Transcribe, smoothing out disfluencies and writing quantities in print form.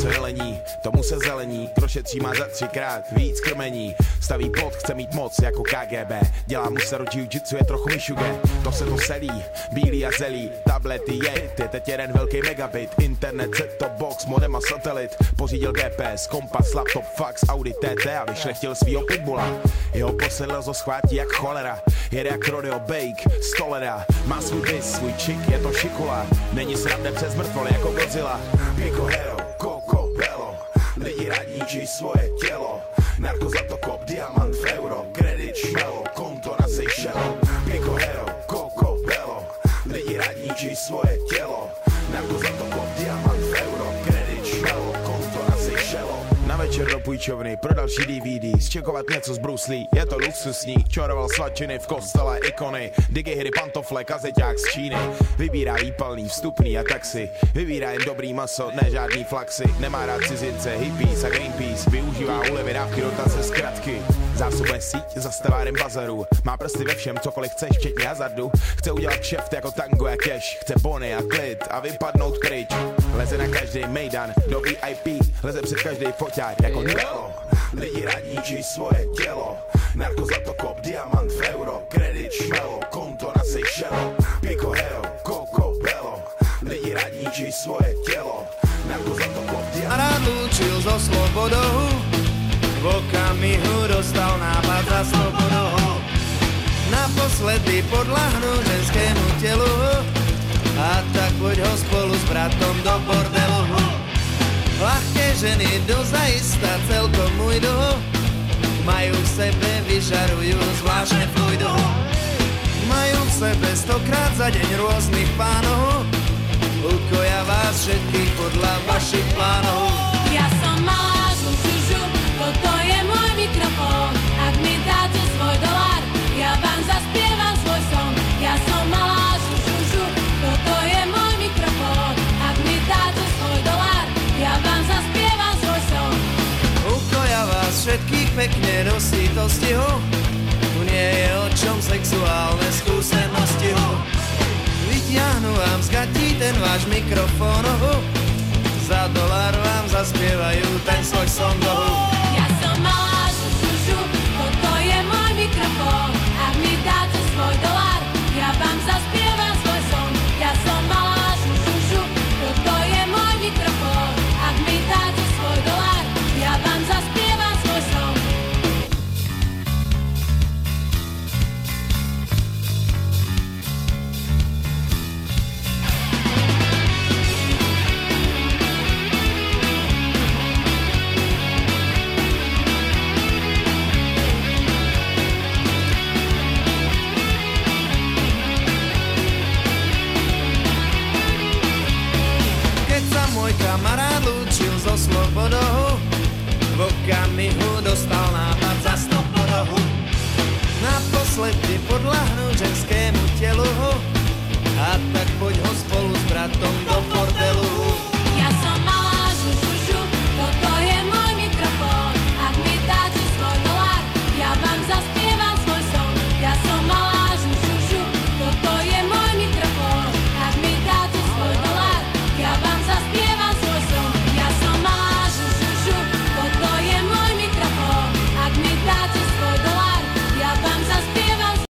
se nelení, tomu se zelení, kdo šetří má za 3krát víc krmení. Staví plot, chce mít moc jako KGB, dělá mu se jiu-jitsu, je trochu myšuge. To se to selí, bílý a zelí, tablety je teď jeden velký megabit. Internet, set-top box, modem a satelit, pořídil GPS, kompas, laptop, fax, Audi TT a vyšlechtil svýho pitbulla. Jeho posedlost schvátí jak cholera, jede jak rodeo bake, stolera. Má svůj bis, svůj čik, je to šikula, není srande přes mrtvole jako Godzilla. Pico Hero, Coco Bello, lidi radí ničí svoje tělo. Narko zlatokop, diamant v euro, kredit šmelo, konto na Seychelles. Pico Hero, Coco Bello, lidi radí ničí svoje tělo. Narko zlatokop, diamant v euro, kredit šmelo, konto na Seychelles. Na večer do půjčovny pro další DVD, zčekovat něco z Bruce Lee, je to luxusní. Čoroval svačiny v kostele, ikony, digihry, pantofle, kazeťák z Číny. Vybírá výpalný, vstupný a taxi, vybírá jen dobrý maso, ne žádný flaxy. Nemá rád cizince, hippies a Greenpeace, využívá úlevy, dávky, dotace, zkratky. Zásobuje síť za stavárem bazaru, má prsty ve všem, cokoliv chceš, včetně hazardu. Chce udělat kšeft jako tango a cash, chce bony a klid a vypadnout pryč. Leze na každý mejdan, do VIP, leze před každý foťák jako Nelo. Lidi radí ničí svoje tělo, narko zlatokop, diamant v euro, kredit šmelo, konto na Seychelles. Pico Hero, Coco Bello, lidi radí ničí svoje tělo, narko zlatokop, diamant. Rád lúčil so slobodou, v okamihu dostal nápad za slobodou. Naposledy podľahnu ženskému telu a tak poď ho spolu s bratom do bordelu. Ľahké ženy dozajista celkom ujdu, majú v sebe, vyžarujú zvláštne fluidu. Majú v sebe 100krát za deň rôznych pánov, ukoja vás všetkých podľa vašich plánov. Ja som malá žužužu, toto je môj mikrofón. Ak mi dáte svoj dolár, ja vám zaspievam svoj song. Ja som malá žužužu, toto je môj mikrofón. Ak mi dáte svoj dolár, ja vám zaspievam svoj song. Ukoja vás všetkých pekne do sítostiho, tu nie je o čom sexuálne skúsenosti. Vytiahnu vám z gatí ten váš mikrofón, za dolár vám zaspievajú ten svoj song. Ja som malá žužužu, toto je môj mikrofón. Ak mi dáte svoj dolár, ja vám zaspievam svoj song. Ja som malá žužužu, toto je môj mikrofón. Ak mi dáte svoj dolár, ja vám zaspievam svoj song. Kamarát lúčil so slobodou, v okamihu dostal nápad za 100 bodov. Naposledy podľahnu ženské